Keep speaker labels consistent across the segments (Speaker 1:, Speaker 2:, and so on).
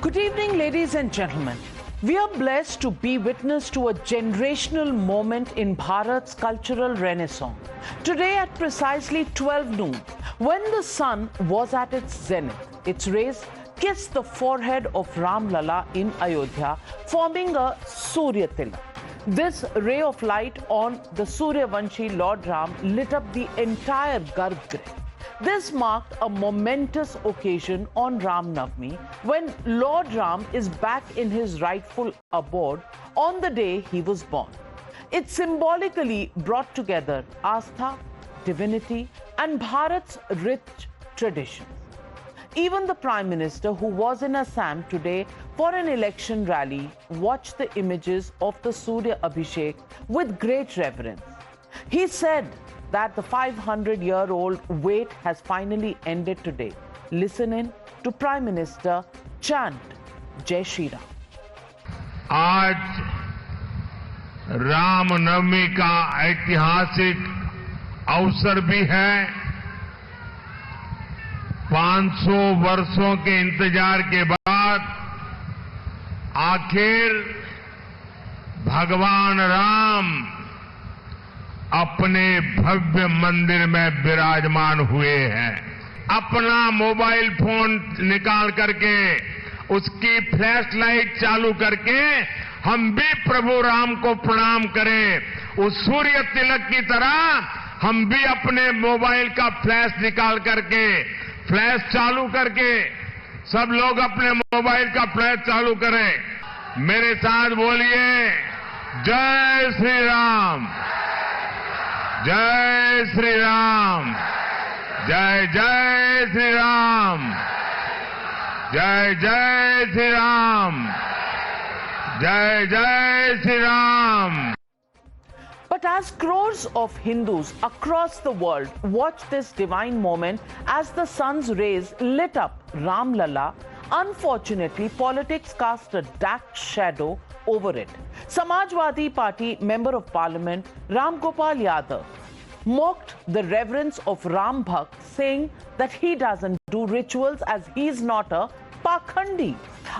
Speaker 1: Good evening, ladies and gentlemen. We are blessed to be witness to a generational moment in Bharat's cultural renaissance. Today at precisely 12 noon, when the sun was at its zenith, its rays kissed the forehead of Ram Lala in Ayodhya, forming a Surya Tilak. This ray of light on the Suryavanshi Lord Ram lit up the entire Garbhagriha. This marked a momentous occasion on Ram Navami, when Lord Ram is back in his rightful abode on the day he was born. It symbolically brought together Astha, divinity, and Bharat's rich traditions. Even the Prime Minister, who was in Assam today for an election rally, watched the images of the Surya Abhishek with great reverence. He said that the 500-year-old wait has finally ended today. Listen in to Prime Minister chant Jai Shri Ram.
Speaker 2: आज रामनवमी का ऐतिहासिक अवसर भी है। 500 वर्षों के इंतजार के बाद आखिर भगवान राम अपने भव्य मंदिर में विराजमान हुए हैं। अपना मोबाइल फोन निकाल करके उसकी फ्लैश लाइट चालू करके हम भी प्रभु राम को प्रणाम करें। उस सूर्य तिलक की तरह हम भी अपने मोबाइल का फ्लैश निकाल करके फ्लैश चालू करके सब लोग अपने मोबाइल का फ्लैश चालू करें। मेरे साथ बोलिए जय श्री राम, जय श्री राम, जय जय श्री राम, जय जय श्री राम, जय जय Shri Ram.
Speaker 1: But as crores of Hindus across the world watched this divine moment as the sun's rays lit up Ram Lala, unfortunately, politics cast a dark shadow over it. Samajwadi Party Member of Parliament Ram Gopal Yadav mocked the reverence of Ram Bhakt, saying that he doesn't do rituals as he's not a Pakhandi.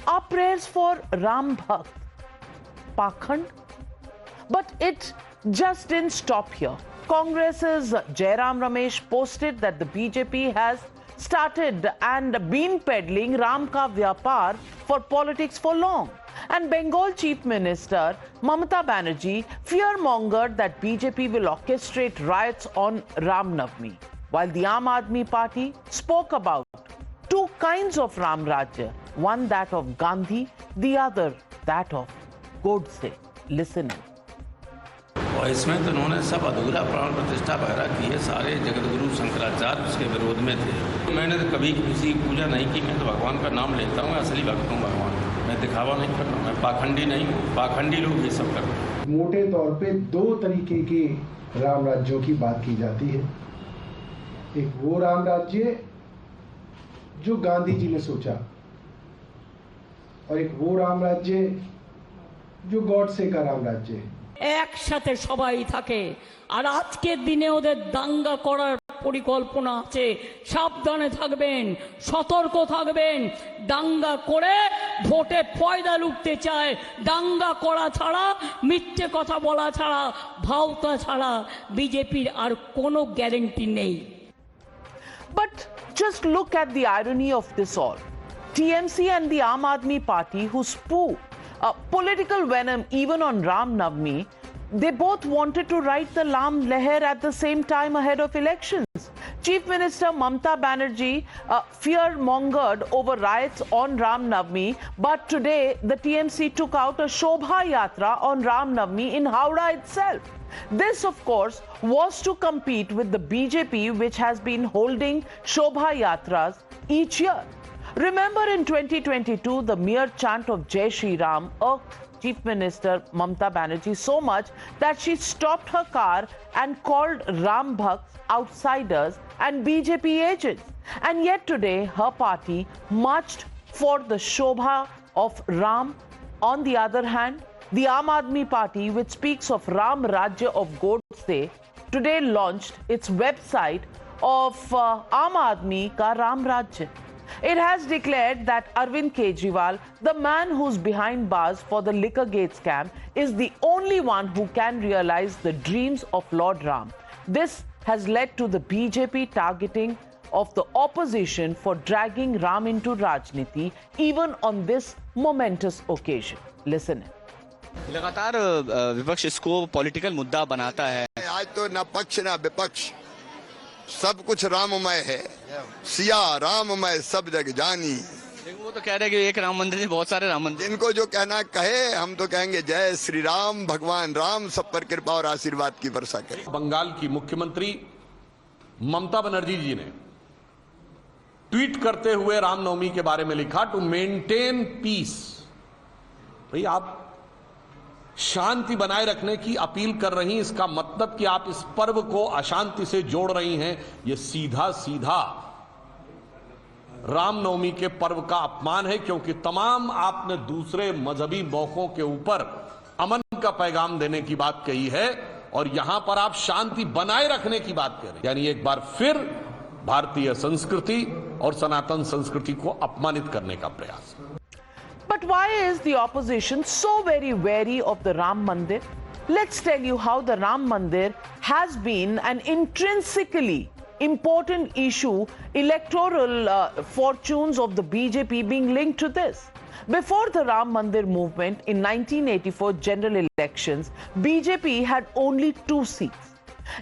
Speaker 1: Our prayers for Ram Bhakt. Pakhand? But it just didn't stop here. Congress's Jairam Ramesh posted that the BJP has started and been peddling Ram Ka Vyapar for politics for long. And Bengal Chief Minister Mamata Banerjee fear-mongered that BJP will orchestrate riots on Ram Navami, while the Aam Aadmi Party spoke about two kinds of Ram Rajya, one that of Gandhi, the other that of Godse. Listen in.
Speaker 3: और इसमें तो उन्होंने सब अधूरा प्राण प्रतिष्ठा वगैरह की है। सारे जगतगुरु शंकराचार्य उसके विरोध में थे। मैंने तो कभी किसी की पूजा नहीं की। मैं तो भगवान का नाम लेता हूँ, असली भक्त हूँ भगवान। मैं दिखावा नहीं करता, मैं पाखंडी नहीं हूँ। पाखंडी लोग ये सब करते हैं।
Speaker 4: मोटे तौर पे दो तरीके के राम राज्यों की बात की जाती है। एक वो राम राज्य जो गांधी जी ने सोचा और एक वो राम राज्य जो गॉडसे का राम राज्य है।
Speaker 5: একসাথে সবাই থাকে আর আজকের দিনে ওদের দাঙ্গা করার পরিকল্পনা আছে। সাবধানে থাকবেন, সতর্ক থাকবেন। দাঙ্গা করে ভোটে ফয়দা লুটতে চায়। দাঙ্গা করা ছাড়া, মিথ্যে কথা বলা ছাড়া, ভাওতা ছাড়া বিজেপির আর কোনো গ্যারান্টি নেই।
Speaker 1: But just look at the irony of this all. TMC and the Aam Aadmi Party, who spew political venom even on Ram Navami, they both wanted to write the Ram Leher at the same time ahead of elections. Chief Minister Mamata Banerjee fear-mongered over riots on Ram Navami, but today the TMC took out a Shobha Yatra on Ram Navami in Howrah itself. This, of course, was to compete with the BJP, which has been holding Shobha Yatras each year. Remember, in 2022, the mere chant of Jai Shri Ram irked Chief Minister Mamata Banerjee so much that she stopped her car and called Ram Bhakts outsiders and BJP agents. And yet today, her party marched for the Shobha of Ram. On the other hand, the Aam Aadmi Party, which speaks of Ram Rajya of Godse, today launched its website of Aam Aadmi Ka Ram Rajya. It has declared that Arvind Kejriwal, the man who's behind bars for the Liquorgate scam, is the only one who can realize the dreams of Lord Ram. This has led to the BJP targeting of the opposition for dragging Ram into Rajniti, even on this momentous occasion. Listen.
Speaker 6: लगातार विपक्ष इसको political मुद्दा बनाता है।
Speaker 7: आज तो न पक्ष न विपक्ष, सब कुछ राममय है, सिया राममय सब जग जानी।
Speaker 6: वो तो कह रहे हैं कि एक राम मंदिर में बहुत सारे राम मंदिर।
Speaker 7: इनको जो कहना कहे, हम तो कहेंगे जय श्री राम, भगवान राम सब पर कृपा और आशीर्वाद की वर्षा करे।
Speaker 8: बंगाल की मुख्यमंत्री ममता बनर्जी जी ने ट्वीट करते हुए रामनवमी के बारे में लिखा, टू मेंटेन पीस। भाई आप शांति बनाए रखने की अपील कर रही, इसका मतलब कि आप इस पर्व को अशांति से जोड़ रही हैं। यह सीधा सीधा रामनवमी के पर्व का अपमान है, क्योंकि तमाम आपने दूसरे मजहबी मौकों के ऊपर अमन का पैगाम देने की बात कही है और यहां पर आप शांति बनाए रखने की बात कर रहे हैं। यानी एक बार फिर भारतीय संस्कृति और सनातन संस्कृति को अपमानित करने का प्रयास।
Speaker 1: But why is the opposition so very wary of the Ram Mandir? Let's tell you how the Ram Mandir has been an intrinsically important issue, electoral fortunes of the BJP being linked to this. Before the Ram Mandir movement in 1984 general elections, BJP had only 2 seats.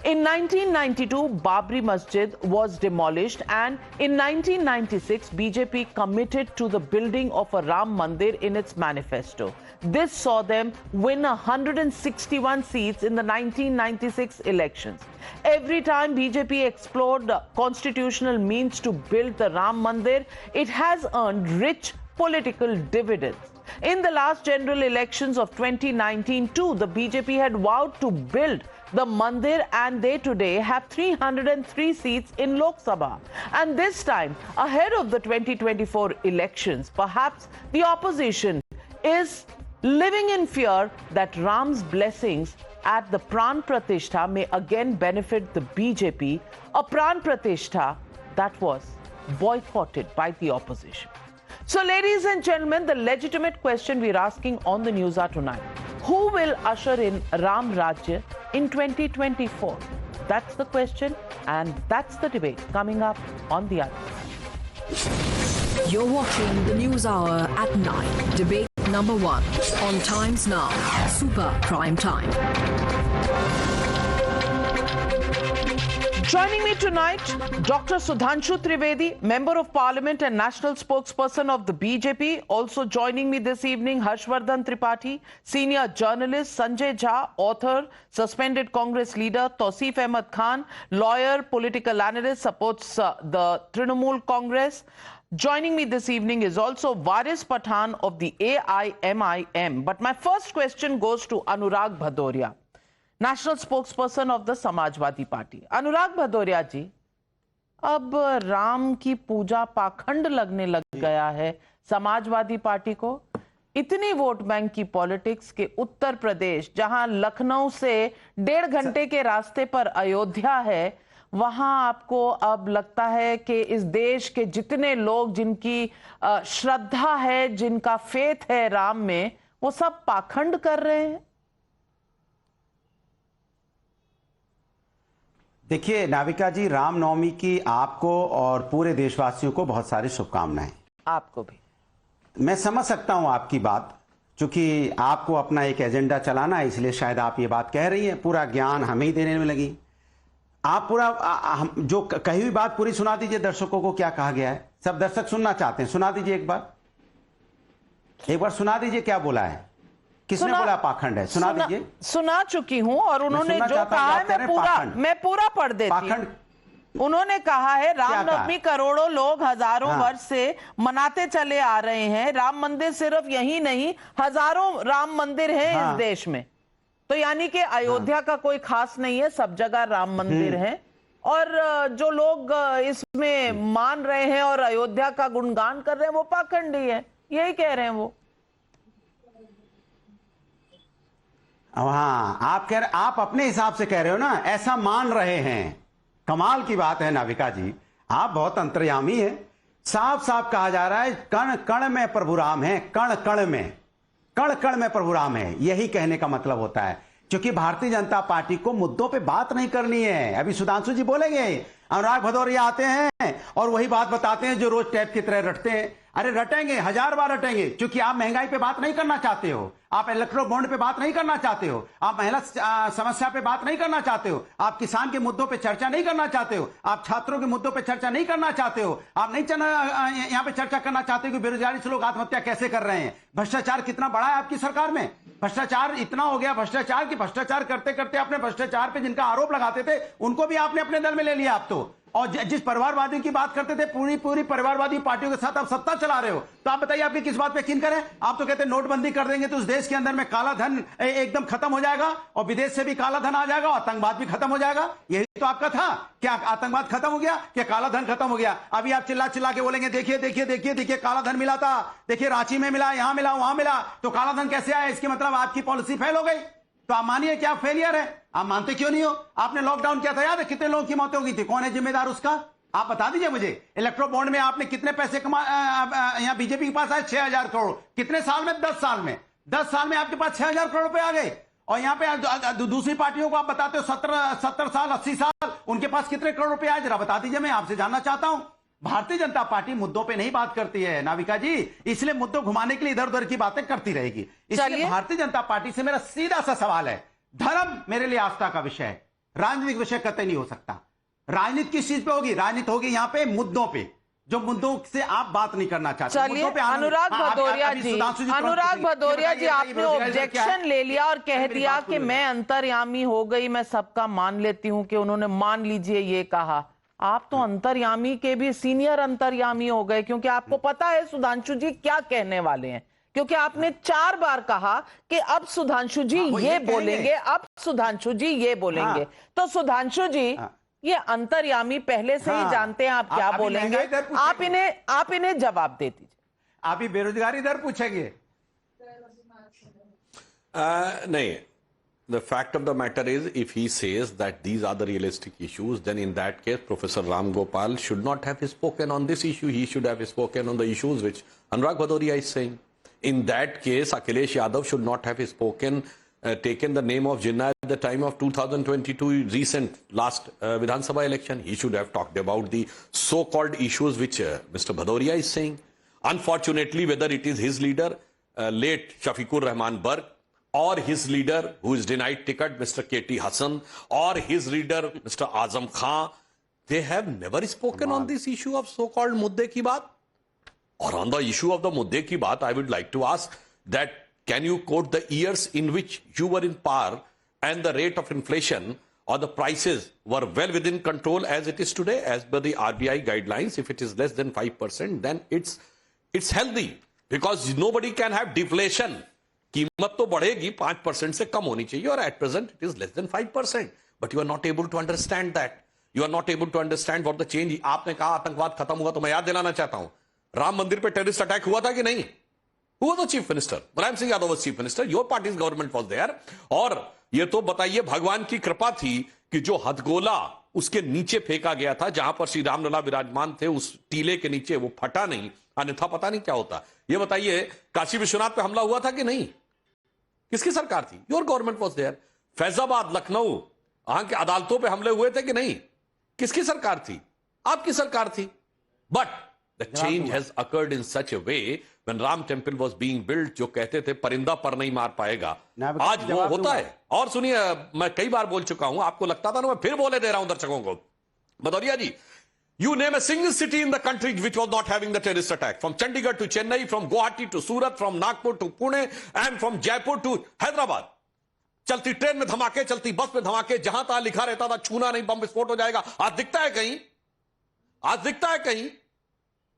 Speaker 1: In 1992, Babri Masjid was demolished, and in 1996, BJP committed to the building of a Ram Mandir in its manifesto. This saw them win 161 seats in the 1996 elections. Every time BJP explored constitutional means to build the Ram Mandir, it has earned rich political dividends. In the last general elections of 2019 too, the BJP had vowed to build the Mandir, and they today have 303 seats in Lok Sabha. And this time, ahead of the 2024 elections, perhaps the opposition is living in fear that Ram's blessings at the Pran Pratishtha may again benefit the BJP, a Pran Pratishtha that was boycotted by the opposition. So, ladies and gentlemen, the legitimate question we're asking on the News Hour tonight: who will usher in Ram Rajya in 2024? That's the question, and that's the debate coming up on the other side.
Speaker 9: You're watching the News Hour at 9. Debate number 1 on Times Now, Super Prime Time.
Speaker 1: Joining me tonight, Dr. Sudhanshu Trivedi, Member of Parliament and National Spokesperson of the BJP. Also joining me this evening, Harshvardhan Tripathi, Senior Journalist, Sanjay Jha, Author, Suspended Congress Leader, Tausif Ahmed Khan, Lawyer, Political Analyst, supports the Trinamool Congress. Joining me this evening is also Waris Pathan of the AIMIM. But my first question goes to Anurag Bhadoria, national spokesperson of the Samajwadi party. Anurag Bhadoria ji, अब राम की पूजा पाखंड लगने लग गया है Samajwadi party को। इतनी vote bank की पॉलिटिक्स के उत्तर प्रदेश, जहां लखनऊ से 1.5 घंटे के रास्ते पर अयोध्या है, वहां आपको अब लगता है कि इस देश के जितने लोग जिनकी श्रद्धा है, जिनका फेथ है राम में, वो सब पाखंड कर रहे हैं।
Speaker 10: देखिए नाविका जी, रामनवमी की आपको और पूरे देशवासियों को बहुत सारी शुभकामनाएं।
Speaker 1: आपको भी।
Speaker 10: मैं समझ सकता हूं आपकी बात, क्योंकि आपको अपना एक एजेंडा चलाना है, इसलिए शायद आप ये बात कह रही हैं। पूरा ज्ञान हमें ही देने में लगी। आप पूरा जो कही हुई बात पूरी सुना दीजिए दर्शकों को, क्या कहा गया है। सब दर्शक सुनना चाहते हैं, सुना दीजिए एक बार सुना दीजिए क्या बोला है, किसने बोला पाखंड है, सुना दीजिए। सुना
Speaker 1: चुकी हूं, और उन्होंने जो कहा है मैं पूरा पढ़ देती हूं। उन्होंने कहा है रामनवमी करोड़ों लोग हजारों वर्ष से मनाते चले आ रहे हैं। राम मंदिर सिर्फ यही नहीं, हजारों राम मंदिर हैं इस देश में। तो यानी कि अयोध्या का कोई खास नहीं है, सब जगह राम मंदिर है। और जो लोग इसमें मान रहे हैं और अयोध्या का गुणगान कर रहे हैं, वो पाखंडी है, यही कह रहे हैं वो।
Speaker 10: हाँ, आप अपने हिसाब से कह रहे हो ना, ऐसा मान रहे हैं। कमाल की बात है नाविका जी, आप बहुत अंतर्यामी हैं। साफ साफ कहा जा रहा है कण कण में प्रभु राम है, कण कण में प्रभु राम है। यही कहने का मतलब होता है, क्योंकि भारतीय जनता पार्टी को मुद्दों पे बात नहीं करनी है। अभी सुधांशु जी बोलेंगे, अनुराग भदौरिया आते हैं और वही बात बताते हैं जो रोज टैप की तरह रटते हैं। अरे रटेंगे, 1000 बार रटेंगे, क्योंकि आप महंगाई पे बात नहीं करना चाहते हो, आप इलेक्ट्रो बॉन्ड पे बात नहीं करना चाहते हो, आप महिला समस्या पे बात नहीं करना चाहते हो, आप किसान के मुद्दों पे चर्चा नहीं करना चाहते हो, आप छात्रों के मुद्दों पे चर्चा नहीं करना चाहते हो, आप नहीं यहाँ पे चर्चा करना चाहते हो कि बेरोजगारी से लोग आत्महत्या कैसे कर रहे हैं, भ्रष्टाचार कितना बड़ा है आपकी सरकार में। भ्रष्टाचार इतना हो गया भ्रष्टाचार कि भ्रष्टाचार करते करते अपने भ्रष्टाचार पे जिनका आरोप लगाते थे उनको भी आपने अपने दल में ले लिया आप तो। और जिस परिवारवादी की बात करते थे, पूरी परिवारवादी पार्टियों के साथ आप सत्ता चला रहे हो, तो आप बताइए आपकी किस बात पे यकीन करें। आप तो कहते हैं नोटबंदी कर देंगे तो उस देश के अंदर में काला धन एकदम खत्म हो जाएगा और विदेश से भी काला धन आ जाएगा, आतंकवाद भी खत्म हो जाएगा। यही तो आपका था। क्या आतंकवाद खत्म हो गया? क्या काला धन खत्म हो गया? अभी आप चिल्ला चिल्ला के बोलेंगे देखिए देखिए देखिए देखिए काला धन मिला था, देखिए रांची में मिला, यहां मिला, वहां मिला, तो काला धन कैसे आया? इसके मतलब आपकी पॉलिसी फेल हो गई। तो आप मानिए क्या फेलियर है? आप मानते क्यों नहीं हो? आपने लॉकडाउन किया था, याद है कितने लोगों की मौतें हो गई थी? कौन है जिम्मेदार उसका? आप बता दीजिए मुझे। इलेक्ट्रो बॉन्ड में आपने कितने पैसे यहाँ बीजेपी के पास आए? 6000 करोड़। कितने साल में? 10 साल में। 10 साल में आपके पास 6000 करोड़ रुपए आ गए। और यहाँ पे दूसरी पार्टियों को आप बताते हो 70 साल 80 साल, उनके पास कितने करोड़ रुपए आए? जरा बता दीजिए, मैं आपसे जानना चाहता हूं। भारतीय जनता पार्टी मुद्दों पे नहीं बात करती है नाविका जी, इसलिए मुद्दों घुमाने के लिए इधर उधर की बातें करती रहेगी। इसलिए भारतीय जनता पार्टी से मेरा सीधा सा सवाल है, धर्म मेरे लिए आस्था का विषय है, राजनीतिक विषय कतई नहीं हो सकता। राजनीति किस चीज पे होगी? राजनीति होगी यहाँ पे मुद्दों पे, जो मुद्दों से आप बात नहीं करना चाहते।
Speaker 1: चलिए अनुराग भदौरिया जी, आपने ऑब्जेक्शन ले लिया और कह दिया कि मैं अंतर्यामी हो गई, मैं सबका मान लेती हूं कि उन्होंने मान लीजिए ये कहा। आप तो अंतर्यामी के भी सीनियर अंतर्यामी हो गए, क्योंकि आपको पता है सुधांशु जी क्या कहने वाले हैं, क्योंकि आपने 4 बार कहा कि अब सुधांशु जी ये बोलेंगे, अब सुधांशु जी ये बोलेंगे। तो सुधांशु जी ये अंतर्यामी पहले से ही जानते हैं आप क्या बोलेंगे, आप इन्हें जवाब दे दीजिए।
Speaker 10: आप ही बेरोजगारी दर पूछेंगे?
Speaker 8: नहीं, the fact of the matter is if he says that these are the realistic issues, then in that case Professor Ram Gopal should not have spoken on this issue. He should have spoken on the issues which Anurag Bhadoria is saying. In that case Akhilesh Yadav should not have spoken, taken the name of Jinnah at the time of 2022 recent last Vidhan Sabha election. He should have talked about the so-called issues which Mr. Bhadoria is saying. Unfortunately, whether it is his leader, late Shafiqur Rahman Barg, or his leader who is denied ticket, Mr. K.T. Hassan, or his leader, Mr. Azam Khan, they have never spoken on this issue of so-called mudde ki baat. Or on the issue of the mudde ki baat, I would like to ask that can you quote the years in which you were in power and the rate of inflation or the prices were well within control as it is today, as per the RBI guidelines? If it is less than 5%, then it's healthy, because nobody can have deflation. कीमत तो बढ़ेगी, 5% से कम होनी चाहिए, और at present it is less than 5%. But you are not able to understand that. You are not able to understand what the change. आपने कहा आतंकवाद खत्म हुआ, तो मैं याद दिलाना चाहता हूं, राम मंदिर पे टेररिस्ट अटैक हुआ था कि नहीं? Who was the chief minister? Mulayam Singh Yadav was chief minister. Your party's government was there. और ये तो बताइए भगवान की कृपा थी कि जो हथगोला उसके नीचे फेंका गया था, जहां पर श्री रामलला विराजमान थे, उस टीले के नीचे, वो फटा नहीं, अन्यथा पता नहीं क्या होता। ये बताइए काशी विश्वनाथ पे हमला हुआ था कि नहीं? किसकी सरकार थी? Your government was there. Faizabad, Lucknow, वहां के अदालतों पे हमले हुए थे कि नहीं? किसकी सरकार थी? आपकी सरकार थी। But the change has occurred in such a way when Ram temple was being built, जो कहते थे परिंदा पर नहीं मार पाएगा, आज वो होता है। और सुनिए, मैं कई बार बोल चुका हूं, आपको लगता था ना मैं फिर बोले दे रहा हूं दर्शकों को। भदौरिया जी, you name a single city in the country which was not having the terrorist attack, from Chandigarh to Chennai, from Guwahati to Surat, from Nagpur to Pune, and from Jaipur to Hyderabad. चलती train में धमाके, चलती बस में धमाके, जहां तहां लिखा रहता था छूना नहीं, बम विस्फोट हो जाएगा। आज दिखता है कहीं? आज दिखता है कहीं?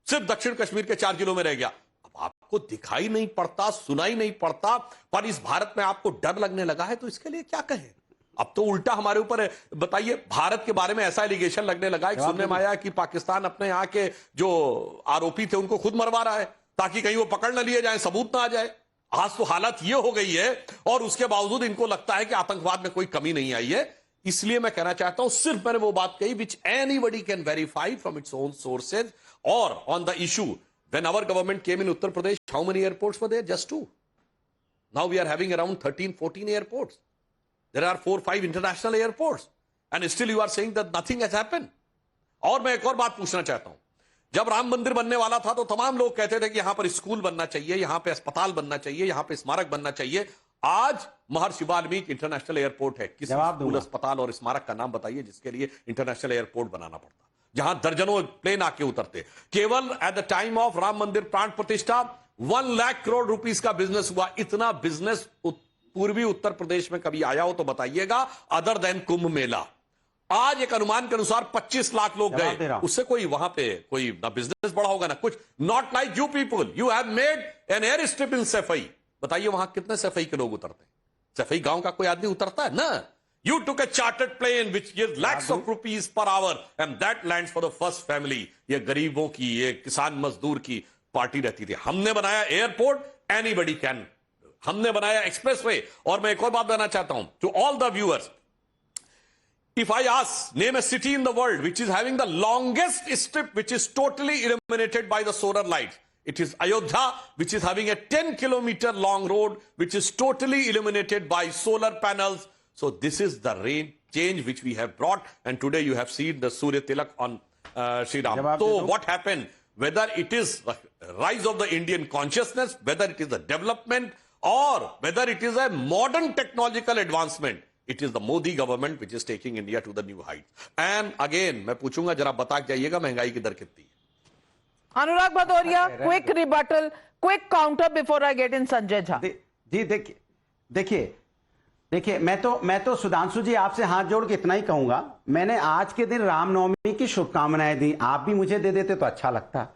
Speaker 8: सिर्फ दक्षिण कश्मीर के 4 जिलों में रह गया। अब आपको दिखाई नहीं पड़ता, सुनाई नहीं पड़ता, पर इस भारत में आपको डर लगने लगा है, तो इसके लिए क्या कहें? अब तो उल्टा हमारे ऊपर, बताइए, भारत के बारे में ऐसा एलिगेशन लगने लगा है, सुनने में आया कि पाकिस्तान अपने यहाँ के जो आरोपी थे उनको खुद मरवा रहा है ताकि कहीं वो पकड़ न लिए जाए, सबूत ना आ जाए। आज तो हालत ये हो गई है, और उसके बावजूद इनको लगता है कि आतंकवाद में कोई कमी नहीं आई है। इसलिए मैं कहना चाहता हूं, सिर्फ मैंने वो बात कही which anybody can verify from its own sources. और on the issue when our government came in Uttar Pradesh, how many airports were there? Just 2. Now we are having around 13-14 airports. There are 4-5 international airports and still you are saying that nothing has happened. और मैं एक और बात पूछना चाहता हूं, जब राम मंदिर बनने वाला था तो तमाम लोग कहते थे कि यहां पर स्कूल बनना चाहिए, यहां पे अस्पताल बनना चाहिए, यहां पे स्मारक बनना चाहिए. आज महर्षि वाल्मीकि इंटरनेशनल एयरपोर्ट है. किसी स्कूल, अस्पताल और स्मारक का नाम बताइए जिसके लिए इंटरनेशनल एयरपोर्ट बनाना पड़ता, जहां दर्जनों प्लेन आके उतरते. केवल at the time of Ram मंदिर प्राण प्रतिष्ठा 1 लाख करोड़ रुपीस का बिजनेस हुआ. इतना बिजनेस पूर्वी उत्तर प्रदेश में कभी आया हो तो बताइएगा, अदर देन कुंभ मेला. आज एक अनुमान के अनुसार 25 लाख लोग गए. उससे कोई वहां पे कोई ना बिजनेस बढ़ा होगा ना कुछ. Not like you people, you have made an air strip इन सफाई. बताइए वहां कितने सफाई के लोग उतरते हैं? सफाई गांव का कोई आदमी उतरता है ना? You took a chartered plane which gives lakhs of rupees per hour and that lands for the first family. ये गरीबों की, ये किसान मजदूर की पार्टी रहती थी. हमने बनाया एयरपोर्ट, एनीबडी कैन. हमने बनाया एक्सप्रेसवे. और मैं एक और बात बताना चाहता हूं to all the viewers. If I ask, name a city in the world which is having the longest strip which is totally illuminated by the solar lights, it is Ayodhya, which is having a 10-kilometer long road which is totally illuminated by solar panels. So this is the change which we have brought, and today you have seen the Surya Tilak on Sri Ram. So what happened? Whether it is the rise of the Indian consciousness, whether it is the development, or whether it is a modern technological advancement, it is the Modi government which is taking India to the new heights. And again, मैं पूछूंगा, जरा बता के जाइएगा महंगाई की दर कितनी है?
Speaker 1: अनुराग Bhadauria, quick rebuttal, quick counter before I get in Sanjay Jha.
Speaker 10: जी देखिए मैं तो सुधांशु जी आपसे हाथ जोड़ के इतना ही कहूंगा, मैंने आज के दिन रामनवमी की शुभकामनाएं दी. आप भी मुझे दे देते तो अच्छा लगता.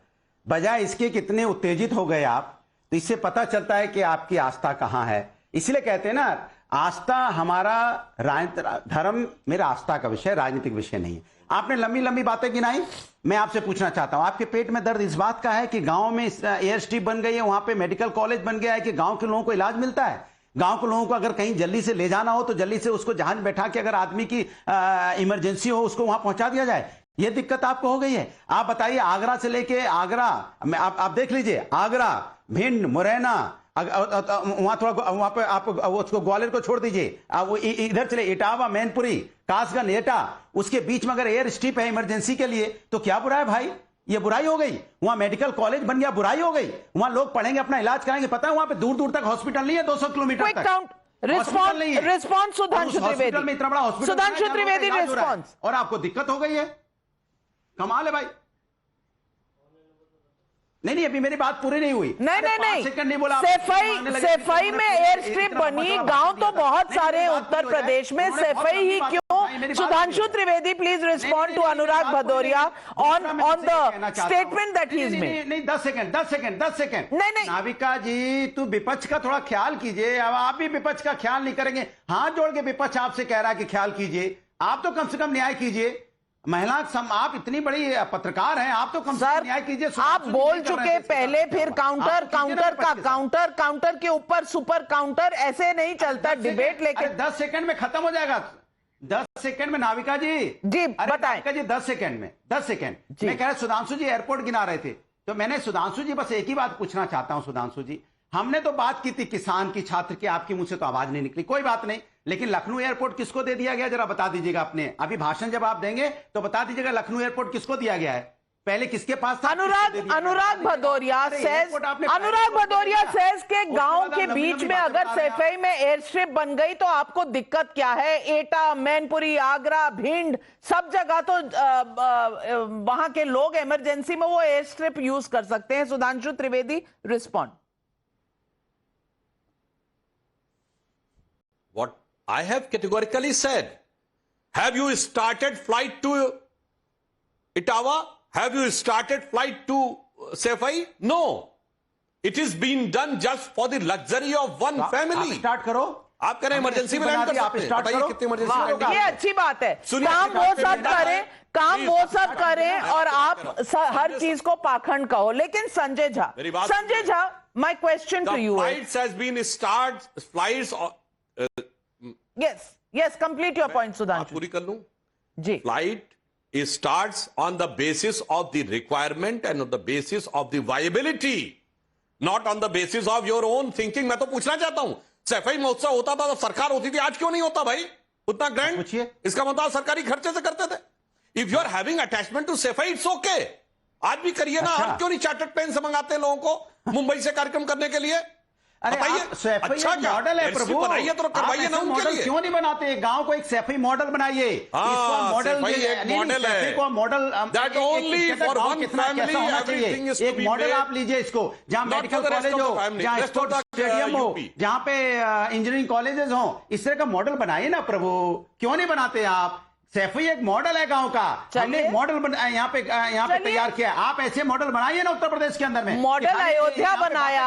Speaker 10: बजाय इसके कितने उत्तेजित हो गए आप, तो इससे पता चलता है कि आपकी आस्था कहां है. इसलिए कहते हैं ना, आस्था हमारा, धर्म मेरा आस्था का विषय, राजनीतिक विषय नहीं है. आपने लंबी लंबी बातें गिनाई. मैं आपसे पूछना चाहता हूं, आपके पेट में दर्द इस बात का है कि गांव में एयर स्ट्रिप बन गई है, वहां पे मेडिकल कॉलेज बन गया है कि गांव के लोगों को इलाज मिलता है? गांव के लोगों को अगर कहीं जल्दी से ले जाना हो तो जल्दी से उसको जहाज बैठा के, अगर आदमी की इमरजेंसी हो, उसको वहां पहुंचा दिया जाए. यह दिक्कत आपको हो गई है. आप बताइए, आगरा से लेके आगरा, आप देख लीजिए, आगरा, भिंड, मुरैना, वहां थोड़ा वहां पे आप उसको ग्वालियर को छोड़ दीजिए, आप इधर चले, इटावा, मैनपुरी, कासगंज, एटा, उसके बीच में अगर एयर स्ट्रिप है इमरजेंसी के लिए, तो क्या बुरा है भाई? ये बुराई हो गई? वहां मेडिकल कॉलेज बन गया, बुराई हो गई? वहां लोग पढ़ेंगे, अपना इलाज कराएंगे. पता है वहां पे दूर दूर तक हॉस्पिटल नहीं है, 200 किलोमीटर तक.
Speaker 1: रिस्पॉन्स सुधांशु त्रिवेदी में इतना बड़ा हॉस्पिटल, सुधांशु त्रिवेदी रिस्पॉन्स,
Speaker 10: और आपको दिक्कत हो गई है. कमाल है भाई. नहीं, अभी मेरी बात पूरी नहीं हुई.
Speaker 1: नहीं बोला. सफाई में एयर स्ट्रिप बनी, गांव तो बहुत सारे उत्तर प्रदेश में, सफाई ही क्यों? Sudhanshu Trivedi, please respond to Anurag Bhadauria on the statement that he is made.
Speaker 10: नहीं, 10 सेकंड. नहीं, नाविका जी, तू विपक्ष का थोड़ा ख्याल कीजिए. अब आप भी विपक्ष का ख्याल नहीं करेंगे. हाथ जोड़ के विपक्ष आपसे कह रहा है कि ख्याल कीजिए. आप तो कम से कम न्याय कीजिए. महिला आप इतनी बड़ी पत्रकार हैं, आप तो कम से कम न्याय कीजिए.
Speaker 1: आप बोल चुके पहले, फिर काउंटर के ऊपर सुपर काउंटर, ऐसे नहीं चलता डिबेट. लेकिन
Speaker 10: 10 सेकंड में खत्म हो जाएगा. 10 सेकंड में नाविका जी बताएं. जी 10 सेकंड में 10 सेकंड. मैं कह रहा, सुधांशु जी एयरपोर्ट गिना रहे थे, तो मैंने सुधांशु जी बस एक ही बात पूछना चाहता हूं. सुधांशु जी, हमने तो बात की थी किसान की, छात्र की, आपके मुंह से तो आवाज नहीं निकली. कोई बात नहीं, लेकिन लखनऊ एयरपोर्ट किसको दे दिया गया, जरा बता दीजिएगा. आपने अभी भाषण जब आप देंगे तो बता दीजिएगा लखनऊ एयरपोर्ट किसको दिया गया है, पहले किसके पास था?
Speaker 1: अनुराग भदौरिया सेज के गांव के बीच में अगर सफाई में एयर स्ट्रिप बन गई तो आपको दिक्कत क्या है? एटा, मैनपुरी, आगरा, भिंड, सब जगह तो वहां के लोग इमरजेंसी में वो एयर स्ट्रिप यूज कर सकते हैं. Sudhanshu Trivedi, respond.
Speaker 8: What I have categorically said, have you started flight to Etawah? Have you started flight to Sefai? No. It is being done just for the luxury of one family.
Speaker 10: आप start करो.
Speaker 8: आप करें emergency में land कर सकते हैं. बताइए कितनी इमरजेंसी.
Speaker 1: ये अच्छी बात है. काम वो सब करें और आप हर चीज को पाखंड कहो. लेकिन Sanjay Jha, my question to you.
Speaker 8: Flights has been started. Flights
Speaker 1: yes, complete your point,
Speaker 8: बात
Speaker 1: Sudhanshu.
Speaker 8: पूरी कर लूं।
Speaker 1: जी,
Speaker 8: Flight starts on the basis of the requirement and on the basis of the viability, not on the basis of your own thinking. मैं तो पूछना चाहता हूं, सफाई महोत्सव होता था तो सरकार होती थी, आज क्यों नहीं होता भाई उतना ग्रैंड?
Speaker 10: पूछिए।
Speaker 8: इसका मतलब सरकारी खर्चे से करते थे। If you are having attachment to सफाई, इट्स ओके, आज भी करिए ना।
Speaker 10: अच्छा।
Speaker 8: आप क्यों नहीं चार्टर्ड प्लेन से मंगाते लोगों को मुंबई से कार्यक्रम करने के लिए?
Speaker 10: अरे
Speaker 8: बताइए।
Speaker 10: आप सैफई
Speaker 8: अच्छा
Speaker 10: एक
Speaker 8: क्या?
Speaker 10: मॉडल है
Speaker 8: LC
Speaker 10: प्रभु,
Speaker 8: बनाइए तो करवाइए
Speaker 10: आप
Speaker 8: ना
Speaker 10: ऐसे
Speaker 8: उनके
Speaker 10: मॉडल
Speaker 8: लिए।
Speaker 10: क्यों नहीं बनाते? गांव को एक सैफई मॉडल बनाइए। इसको मॉडल
Speaker 8: सैफई एक मॉडल है।
Speaker 10: सैफई को model
Speaker 8: That only for one family,
Speaker 10: होना
Speaker 8: everything is
Speaker 10: चाहिए।
Speaker 8: to
Speaker 10: एक
Speaker 8: be
Speaker 10: मॉडल
Speaker 8: made.
Speaker 10: आप लीजिए इसको, जहां
Speaker 8: Not
Speaker 10: medical
Speaker 8: for the rest
Speaker 10: college
Speaker 8: of
Speaker 10: हो,
Speaker 8: the family,
Speaker 10: जहां
Speaker 8: rest of
Speaker 10: sports
Speaker 8: the,
Speaker 10: stadium हो,
Speaker 8: UP.
Speaker 10: जहां पे इंजीनियरिंग कॉलेजेस हो, इस तरह का मॉडल बनाइए ना प्रभु। क्यों नहीं बनाते आप? सैफई एक मॉडल है गांव का, हमने एक मॉडल यहाँ पे तैयार किया है। आप ऐसे मॉडल बनाइए ना उत्तर प्रदेश के अंदर में।
Speaker 1: मॉडल अयोध्या बनाया,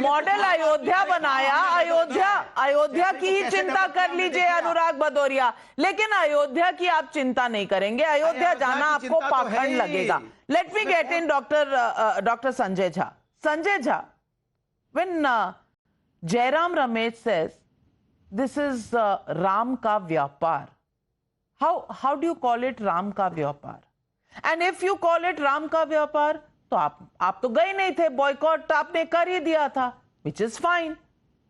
Speaker 1: मॉडल अयोध्या बनाया, अयोध्या की ही चिंता कर लीजिए अनुराग भदौरिया, लेकिन अयोध्या की आप चिंता नहीं करेंगे। अयोध्या जाना आपको पाखंड लगेगा। Let me get in doctor Sanjay Jha. Sanjay Jha, when Jairam Ramesh says this is Ram का व्यापार, how do you call it Ram का व्यापार? And if you call it Ram का व्यापार, तो आप तो गए नहीं थे, बॉयकॉट आपने कर ही दिया था, which is fine.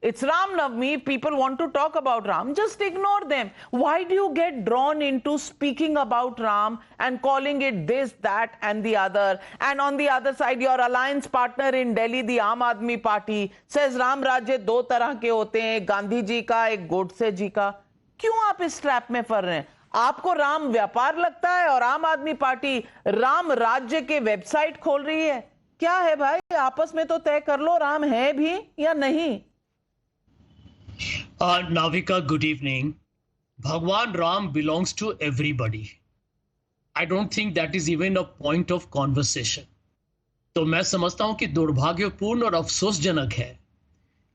Speaker 1: It's Ram Navami, people want to talk about Ram, just ignore them. Why do you get drawn into speaking about Ram and calling it this, that and the other? And on the other side, your alliance partner in Delhi, the Aam Aadmi Party, says Ram राज्य दो तरह के होते हैं, गांधी जी का, एक गोडसे जी का। क्यों आप इस ट्रैप में फंस रहे हैं? आपको राम व्यापार लगता है और आम आदमी पार्टी राम राज्य के वेबसाइट खोल रही है। क्या है भाई, आपस में तो तय कर लो राम है भी या नहीं।
Speaker 11: Navika, good evening. भगवान Ram belongs to everybody. I don't think that is even a point of conversation. तो मैं समझता हूं कि दुर्भाग्यपूर्ण और अफसोसजनक है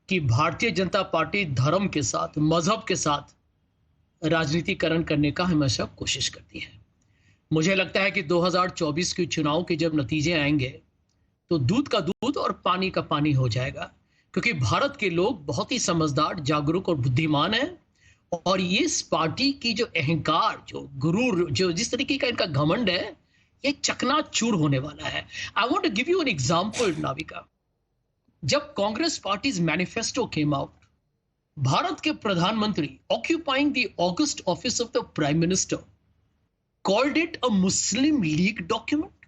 Speaker 11: कि भारतीय जनता पार्टी धर्म के साथ, मजहब के साथ राजनीतिकरण करने का हमेशा कोशिश करती है। मुझे लगता है कि 2024 के चुनाव के जब नतीजे आएंगे तो दूध का दूध और पानी का पानी हो जाएगा, क्योंकि भारत के लोग बहुत ही समझदार, जागरूक और बुद्धिमान हैं। और ये इस पार्टी की जो अहंकार, जो गुरूर, जो जिस तरीके का इनका घमंड है, ये चकनाचूर होने वाला है। I want to give you an example Navika. जब Congress parties manifesto came out, Bharat के प्रधानमंत्री, occupying the august office of the prime minister, called it a Muslim League document.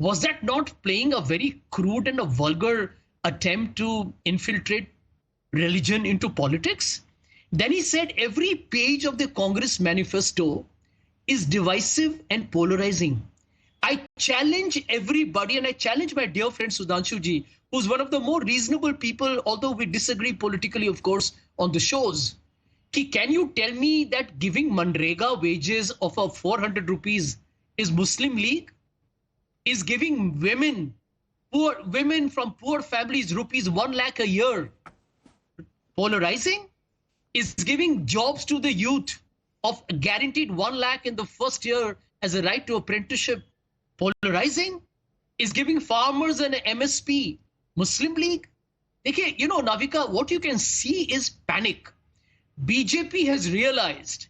Speaker 11: Was that not playing a very crude and a vulgar attempt to infiltrate religion into politics? Then he said every page of the Congress manifesto is divisive and polarizing. I challenge everybody, and I challenge my dear friend Sudhanshu ji, who's one of the more reasonable people, although we disagree politically, of course, on the shows. Can you tell me that giving Manrega wages of 400 rupees is Muslim League? Is giving women from poor families rupees 1 lakh a year polarizing? Is giving jobs to the youth of guaranteed 1 lakh in the first year as a right to apprenticeship polarizing? Is giving farmers an MSP Muslim League? Okay, you know, Navika, what you can see is panic. BJP has realized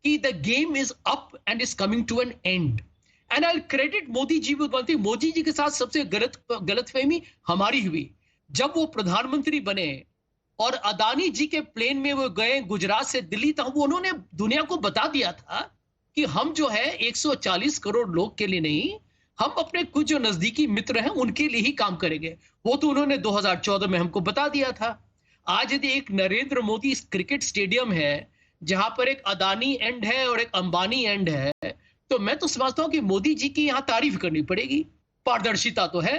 Speaker 11: that the game is up and is coming to an end. And I'll credit Modi ji with one thing. Modi ji के साथ सबसे गलतफहमी हमारी हुई जब वो प्रधानमंत्री बने और अदानी जी के प्लेन में वो गए गुजरात से दिल्ली तक। वो उन्होंने दुनिया को बता दिया था कि हम जो है 140 करोड़ लोग के लिए नहीं, हम अपने कुछ जो नजदीकी मित्र हैं उनके लिए ही काम करेंगे। वो तो उन्होंने 2014 में हमको बता दिया था। आज यदि एक नरेंद्र मोदी क्रिकेट स्टेडियम है जहां पर एक अदानी एंड है और एक अंबानी एंड है, तो मैं तो समझता हूं कि मोदी जी की यहां तारीफ करनी पड़ेगी। पारदर्शिता तो है।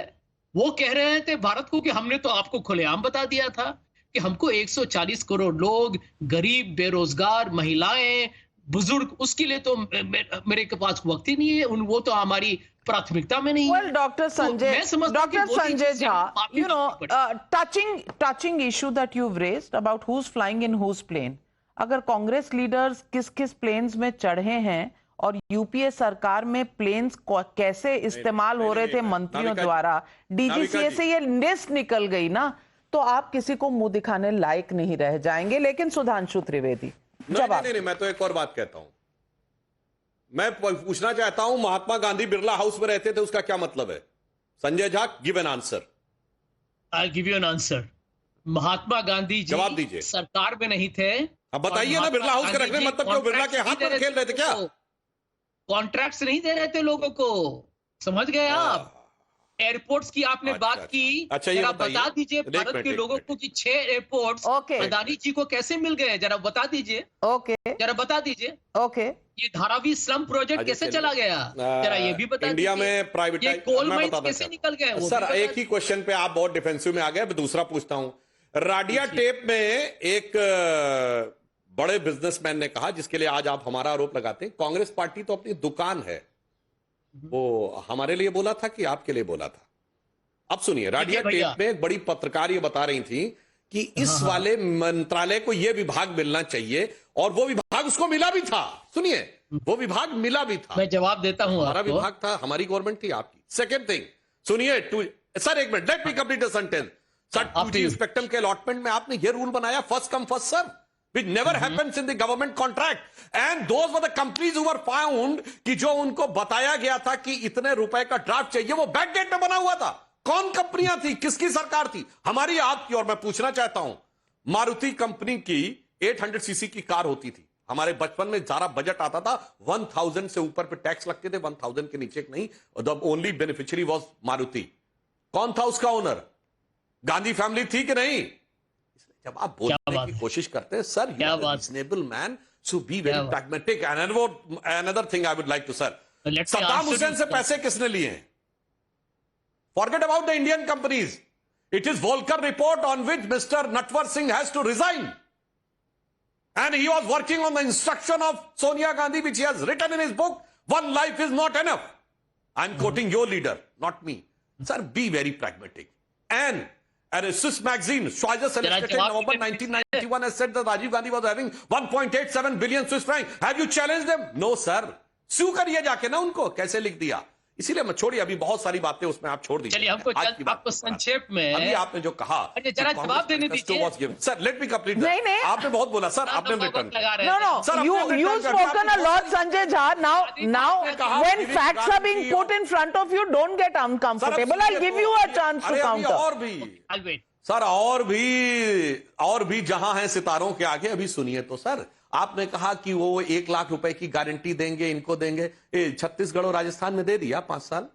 Speaker 11: वो कह रहे थे भारत को कि हमने तो आपको खुलेआम बता दिया था कि हमको 140 करोड़ लोग, गरीब, बेरोजगार, महिलाएं, बुजुर्ग, उसके लिए तो मेरे के पास वक्त ही नहीं है, वो तो हमारी प्राथमिकता में नहीं।
Speaker 1: Well, Dr. Sanjay Jha, you know, touching issue that you've raised about who's flying in whose plane. अगर कांग्रेस लीडर्स किस प्लेन्स में चढ़े हैं और यूपीए सरकार में प्लेन्स कैसे इस्तेमाल हो रहे थे मंत्रियों द्वारा, डीजीसीए से ये लिस्ट निकल गई ना, तो आप किसी को मुंह दिखाने लायक नहीं रह जाएंगे। लेकिन सुधांशु त्रिवेदी,
Speaker 8: नहीं, मैं तो एक और बात कहता हूं। मैं पूछना चाहता हूं, महात्मा गांधी बिरला हाउस में रहते थे, उसका क्या मतलब है? Sanjay Jha, give an answer.
Speaker 11: I give you an answer. Mahatma Gandhi ji
Speaker 8: जवाब दीजिए।
Speaker 11: सरकार में नहीं थे।
Speaker 8: अब बताइए ना, बिरला हाउस का रखने मतलब क्यों? बिरला के हाथ में खेल रहे थे क्या?
Speaker 11: कॉन्ट्रैक्ट्स नहीं दे रहे थे लोगों को, समझ गए आप? एयरपोर्ट्स की आपने बात की।
Speaker 8: अच्छा, ये
Speaker 11: बता दीजिए भारत के लोगों को कि 6 एयरपोर्ट्स अदानी जी को कैसे मिल गए, जरा बता दीजिए। जरा बता दीजिए। ये धारावी स्लम प्रोजेक्ट कैसे चला गया, जरा ये भी बता दीजिए।
Speaker 8: इंडिया में प्राइवेटाइज
Speaker 11: कोल माइंस कैसे निकल गए?
Speaker 8: सर, एक ही क्वेश्चन पे आप बहुत डिफेंसिव में आ गए। दूसरा पूछता हूं, राडिया टेप में एक बड़े बिजनेसमैन ने कहा, जिसके लिए आज आप हमारा आरोप लगाते हैं, कांग्रेस पार्टी तो अपनी दुकान है। वो हमारे लिए बोला था कि आपके लिए बोला था? अब सुनिए, राडिया टेप में एक बड़ी पत्रकार ये बता रही थी कि इस वाले मंत्रालय को यह विभाग मिलना चाहिए, और वो विभाग उसको मिला भी था। सुनिए, वो विभाग मिला भी था।
Speaker 11: मैं जवाब देता हूं।
Speaker 8: हमारा विभाग था, हमारी गवर्नमेंट थी, आपकी। सेकेंड थिंग, सुनिए, सर एक minute, let me complete the sentence. Sir, 2G spectrum के अलॉटमेंट में आपने ये रूल बनाया, first come first serve, which never happens in the government contract, and those were the companies who were found कि जो उनको बताया गया था कि इतने रुपए का ड्राफ्ट चाहिए, वो बैकडेट में बना हुआ था। कौन कंपनियां थी, किसकी सरकार थी? हमारी, आपकी। और मैं पूछना चाहता हूं, मारुति कंपनी की 800cc की कार होती थी। हमारे बचपन में सारा बजट आता था, 1000 से ऊपर पे टैक्स लगते थे, 1000 के नीचे नहीं। The only beneficiary was Maruti. कौन था उसका ओनर? गांधी फैमिली थी कि नहीं? जब आप बोलने की कोशिश करते हैं, sir, you are a reasonable man, so be very pragmatic. Another thing I would like to, sir, Saddam Hussein से पैसे किसने लिए हैं? Forget about the Indian companies. It is Volcker report on which mister Natwar Singh has to resign, and he was working on the instruction of Sonia Gandhi, which he has written in his book, one life is not enough. I am coating your leader, not me. Sir, be very pragmatic. And a Swiss magazine, Schweizer Select in November 1991 has said that Rajiv Gandhi was having 1.87 billion Swiss francs. Have you challenged them? No, sir. Sue करिए जाके ना उनको, कैसे लिख दिया? इसीलिए मैं छोड़िए, अभी बहुत सारी बातें उसमें आप छोड़ दीजिए।
Speaker 11: चलिए, हमको आपको संक्षेप में,
Speaker 8: अभी आपने जो कहा,
Speaker 11: जरा जवाब देने दीजिए।
Speaker 8: Sir, late me complete.
Speaker 1: नहीं,
Speaker 8: आपने बहुत बोला, सर, आपने return.
Speaker 1: No, you spoken a lot, Sanjay Jha. Now when facts are being put in front of you, don't get uncomfortable. I'll give you a chance to counter.
Speaker 8: और भी sir, और भी जहां है सितारों के आगे। अभी सुनिए तो सर, आपने कहा कि वो 1 लाख रुपए की गारंटी देंगे, इनको देंगे। छत्तीसगढ़ और राजस्थान में दे दिया 5 साल,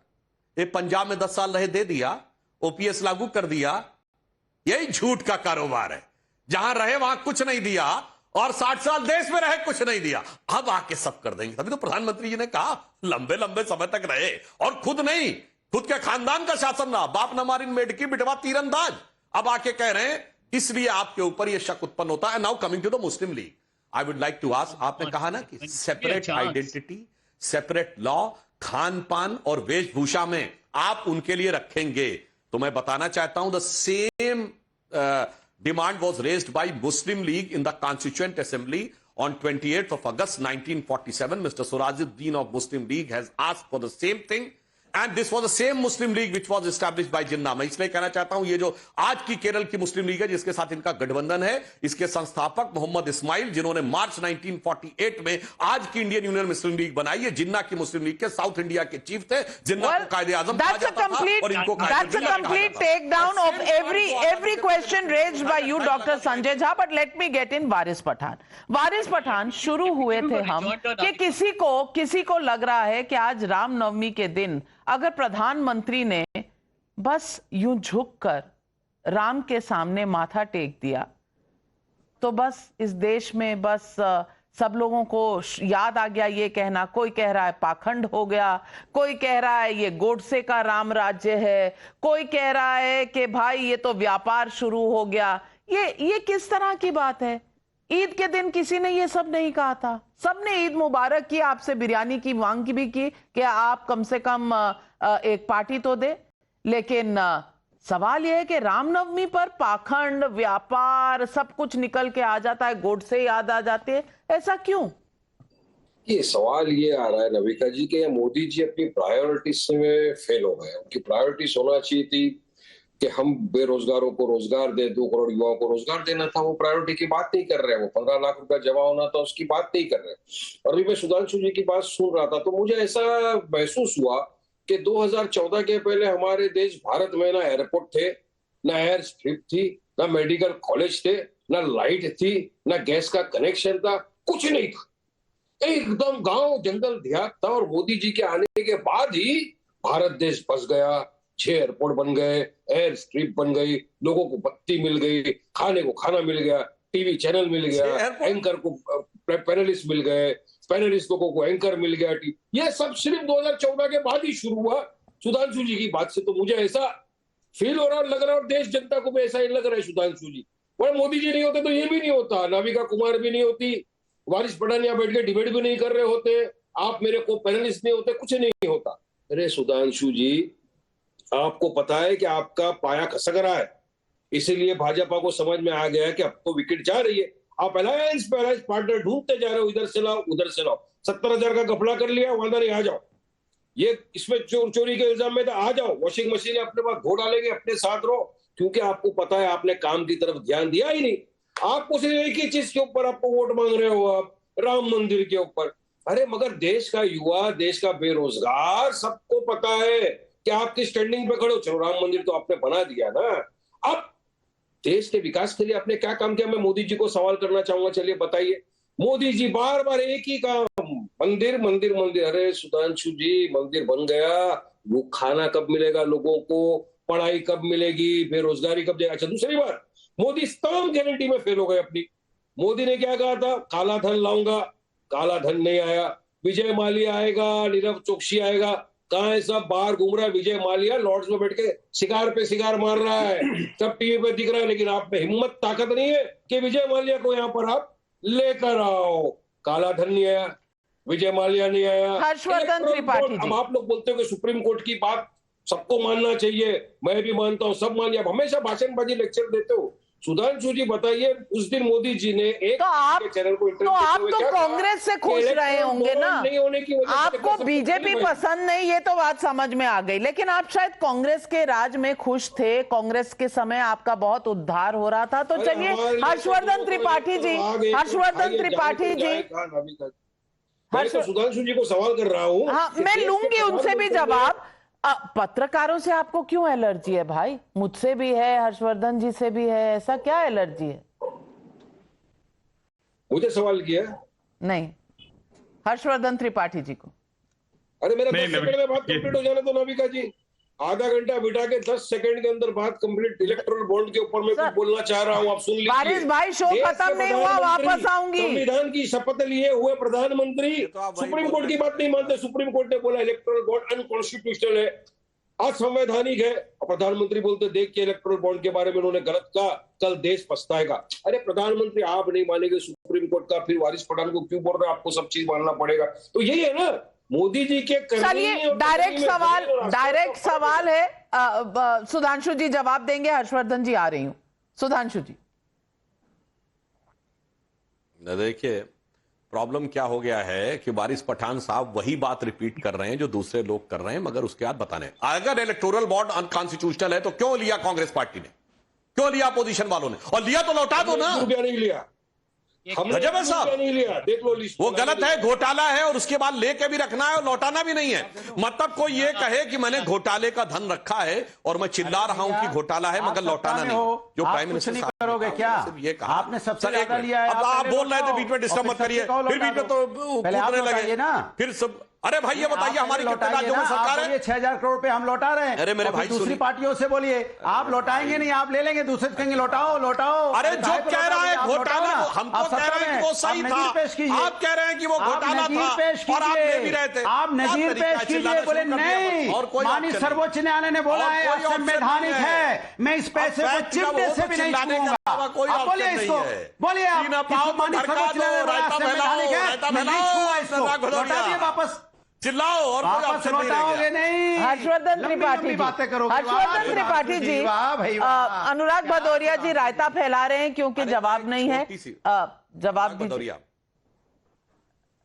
Speaker 8: पंजाब में 10 साल रहे, दे दिया, ओपीएस लागू कर दिया। यही झूठ का कारोबार है। जहां रहे वहां कुछ नहीं दिया, और 60 साल देश में रहे, कुछ नहीं दिया। अब आके सब कर देंगे। तभी तो प्रधानमंत्री जी ने कहा लंबे लंबे समय तक रहे, और खुद नहीं, खुद के खानदान का शासन रहा। बाप न मारिन मेढकी, बिटवा तीरंदाज। अब आके कह रहे हैं, इसलिए आपके ऊपर यह शक उत्पन्न होता है। Now coming to the Muslim League, I would like to ask, आपने कहा ना कि सेपरेट आइडेंटिटी, सेपरेट लॉ, खान पान और वेशभूषा में आप उनके लिए रखेंगे। तो मैं बताना चाहता हूं, the same demand was raised bye Muslim league in the constituent assembly on 28th of August 1947. Mr. Surajuddin of Muslim League has asked for the same thing, and this was the same Muslim League which was established by Jinnah. मैं इसलिए कहना चाहता हूं, ये जो आज की केरल की मुस्लिम लीग है, जिसके साथ इनका गठबंधन है, इसके संस्थापक मोहम्मद इस्माइल, जिन्होंने मार्च 1948 में आज की इंडियन यूनियन मुस्लिम लीग बनाई है, जिन्ना की मुस्लिम लीग के साउथ इंडिया के चीफ थे। जिन्ना को कायदे आजम कहा जाता था, और इनको
Speaker 1: that's a complete takedown of every question raised by you, Dr. Sanjay Jha. But let me get in Waris Pathan. Waris Pathan, शुरू हुए थे हम कि किसी को लग रहा है कि आज रामनवमी के दिन अगर प्रधानमंत्री ने बस यूं झुककर राम के सामने माथा टेक दिया, तो बस इस देश में बस सब लोगों को याद आ गया ये कहना। कोई कह रहा है पाखंड हो गया, कोई कह रहा है ये गोडसे का राम राज्य है, कोई कह रहा है कि भाई ये तो व्यापार शुरू हो गया। ये किस तरह की बात है? ईद के दिन किसी ने ये सब नहीं कहा था। सबने ईद मुबारक की, आपसे बिरयानी की मांग भी की कि आप कम से कम एक पार्टी तो दे। लेकिन सवाल यह है कि रामनवमी पर पाखंड, व्यापार सब कुछ निकल के आ जाता है, गोडसे याद आ जाते हैं। ऐसा क्यों?
Speaker 12: ये सवाल ये आ रहा है नविका जी के मोदी जी अपनी प्रायोरिटीज में फेल हो गए। उनकी प्रायोरिटीज होना चाहिए थी कि हम बेरोजगारों को रोजगार दे, 2 करोड़ युवाओं को रोजगार देना था, वो प्रायोरिटी की बात नहीं कर रहे हैं। वो 15 लाख रुपया जमा होना था, उसकी बात नहीं कर रहे हैं। और अभी मैं सुधांशु जी की बात सुन रहा था तो मुझे ऐसा महसूस हुआ कि 2014 के पहले हमारे देश भारत में ना एयरपोर्ट थे, ना एयर स्ट्रिप थी, ना मेडिकल कॉलेज थे, ना लाइट थी, ना गैस का कनेक्शन था, कुछ नहीं था। एकदम गांव जंगल देहात था। और मोदी जी के आने के बाद ही भारत देश बस गया, 6 एयरपोर्ट बन गए, एयर स्ट्रिप बन गई, लोगों को बत्ती मिल गई, खाने को खाना मिल गया, टीवी चैनल मिल गया, एंकर को पैनलिस्ट मिल गए, पैनलिस्ट लोगों को एंकर मिल गया। ये सब सिर्फ 2014 के बाद ही शुरू हुआ। सुधांशु जी की बात से तो मुझे ऐसा फील हो रहा लग रहा है, और देश जनता को भी ऐसा ही लग रहा है सुधांशु जी। और मोदी जी नहीं होते तो ये भी नहीं होता, नाविका कुमार भी नहीं होती, वारिस पठान यहाँ बैठ के डिबेट भी नहीं कर रहे होते, आप मेरे को पैनलिस्ट नहीं होते, कुछ नहीं होता। अरे सुधांशु जी, आपको पता है कि आपका पाया खसक रहा है, इसीलिए भाजपा को समझ में आ गया है कि अब तो विकेट जा रही है। आप अलायंस पार्टनर ढूंढते जा रहे हो, इधर से लाओ उधर से लाओ। 70,000 का घपला कर लिया, वादा नहीं, आ जाओ। ये इसमें चोरी के इल्जाम में तो आ जाओ, वॉशिंग मशीन अपने पास धो डालेंगे, अपने साथ रहो, क्योंकि आपको पता है आपने काम की तरफ ध्यान दिया ही नहीं। आपको सिर्फ एक ही चीज के ऊपर आपको वोट मांग रहे हो, आप राम मंदिर के ऊपर। अरे मगर देश का युवा, देश का बेरोजगार, सबको पता है कि आपकी स्टैंडिंग पे खड़े हो। चलो राम मंदिर तो आपने बना दिया ना, अब देश के विकास के लिए आपने क्या काम किया? मैं मोदी जी को सवाल करना चाहूंगा, चलिए बताइए। मोदी जी बार बार एक ही काम, मंदिर मंदिर मंदिर। अरे सुधांशु जी, मंदिर बन गया, वो खाना कब मिलेगा लोगों को, पढ़ाई कब मिलेगी, बेरोजगारी कब जाएगा? अच्छा, दूसरी बात, मोदी तमाम गारंटी में फेल हो गए अपनी। मोदी ने क्या कहा था? काला धन लाऊंगा, काला धन नहीं आया। विजय माल्या आएगा, नीरव चोकसी आएगा, कहाँ है? सब बाहर घूम रहा है विजय माल्या, लॉर्ड्स में बैठ के सिगार पे सिगार मार रहा है, सब टीवी पे दिख रहा है। लेकिन आप में हिम्मत ताकत नहीं है कि विजय माल्या को यहाँ पर आप लेकर आओ। काला धन नहीं आया, विजय माल्या नहीं आया,
Speaker 1: हर्षवर्धन त्रिपाठी जी।
Speaker 12: अब आप लोग बोलते हो कि सुप्रीम कोर्ट की बात सबको मानना चाहिए, मैं भी मानता हूँ, सब मानिए। आप हमेशा भाषणबाजी लेक्चर देते हो। सुधांशु जी बताइए, उस दिन मोदी जी ने एक चैनल को
Speaker 1: तो आप तो कांग्रेस से खुश रहे होंगे ना,
Speaker 12: नहीं होने की वजह से
Speaker 1: आपको बीजेपी पसंद नहीं, ये तो बात समझ में आ गई। लेकिन आप शायद कांग्रेस के राज में खुश थे, कांग्रेस के समय आपका बहुत उद्धार हो रहा था। तो चलिए हर्षवर्धन त्रिपाठी जी, हर्षवर्धन त्रिपाठी जी,
Speaker 12: सुधांशु जी को सवाल कर रहा हूँ।
Speaker 1: हाँ, मैं लूंगी उनसे भी जवाब। पत्रकारों से आपको क्यों एलर्जी है भाई? मुझसे भी है, हर्षवर्धन जी से भी है, ऐसा क्या एलर्जी है?
Speaker 12: मुझे सवाल किया?
Speaker 1: नहीं, हर्षवर्धन त्रिपाठी जी को।
Speaker 12: अरे मेरा 10 सेकंड में बात कंप्लीट हो जाने दो नाविका जी। आधा घंटा बिठा के 10 सेकंड के अंदर बात कंप्लीट। इलेक्टोरल बॉन्ड के ऊपर मैं कुछ बोलना चाह रहा हूं, आप सुन लीजिए।
Speaker 1: वारिस भाई, शो खत्म नहीं हुआ, वापस आऊंगी।
Speaker 12: संविधान की शपथ लिए हुए प्रधानमंत्री सुप्रीम कोर्ट की बात नहीं मानते। सुप्रीम कोर्ट ने बोला इलेक्टोरल बॉन्ड अनकॉन्स्टिट्यूशनल है, असंवैधानिक है, और प्रधानमंत्री बोलते देख के इलेक्टोरल बॉन्ड के बारे में उन्होंने गलत कहा, कल देश पछताएगा। अरे प्रधानमंत्री आप नहीं मानेंगे सुप्रीम कोर्ट का, फिर वारिस पठान को क्यों बोल रहे हैं आपको सब चीज मानना पड़ेगा? तो यही है ना मोदी जी के।
Speaker 1: चलिए डायरेक्ट सवाल है, सुधांशु जी जवाब देंगे। हर्षवर्धन जी आ रही हूं। सुधांशु जी,
Speaker 8: देखिए प्रॉब्लम क्या हो गया है कि वारिस पठान साहब वही बात रिपीट कर रहे हैं जो दूसरे लोग कर रहे हैं, मगर उसके बाद बताने अगर इलेक्टोरल बॉन्ड अनकॉन्स्टिट्यूशनल है तो क्यों लिया कांग्रेस पार्टी ने, क्यों लिया अपोजिशन वालों ने? और लिया तो लौटा दो ना।
Speaker 12: रुपया नहीं लिया,
Speaker 8: गजब है साहब,
Speaker 12: नहीं लिया, देख लो लिस्ट।
Speaker 8: वो गलत है, घोटाला है, और उसके बाद लेके भी रखना है और लौटाना भी नहीं है। मतलब कोई ये कहे कि मैंने घोटाले का धन रखा है और मैं चिल्ला रहा हूं कि घोटाला है मगर लौटाना नहीं, जो प्राइम मिनिस्टर
Speaker 10: नहीं करोगे क्या?
Speaker 8: ये कहा
Speaker 10: आपने सबसे ज्यादा लिया है।
Speaker 8: अब आप बोल रहे थे बीच में डिस्टर्ब मत करिए, फिर बीच में तो कूदने लगे ना, फिर सब। अरे भाई ये बताइए हमारी कितने राज्यों में सरकार है?
Speaker 10: 6,000 करोड़ रुपए हम लौटा रहे हैं।
Speaker 8: अरे मेरे भाई
Speaker 10: दूसरी पार्टियों से बोलिए, आप लौटाएंगे नहीं, आप ले लेंगे, दूसरे कहेंगे लौटाओ लौटाओ।
Speaker 8: अरे जो कह रहा है घोटाला, हम तो कह रहे हैं कि वो सही था, आप कह रहे हैं कि वो घोटाला था और आप ले भी रहे थे।
Speaker 10: आप नजीर पेश कीजिए। बोले नहीं, माननीय सर्वोच्च न्यायालय ने बोला है असंवैधानिक है, मैं इस पैसे को चिमटे से भी नहीं छूऊंगा। आप बोलिए इसको, बोलिए आप माननीय सर्वोच्च न्यायालय ने असंवैधानिक है, मैं नहीं छूऊंगा इसको, लौटा दिए वापस।
Speaker 8: चिल्लाओ और
Speaker 10: वापस लौटाओगे नहीं।
Speaker 1: हर्षवर्धन त्रिपाठी,
Speaker 10: बातें करोगे।
Speaker 1: हर्षवर्धन त्रिपाठी जी, अनुराग भदौरिया जी रायता फैला रहे हैं क्योंकि जवाब नहीं है। जवाब दीजिए।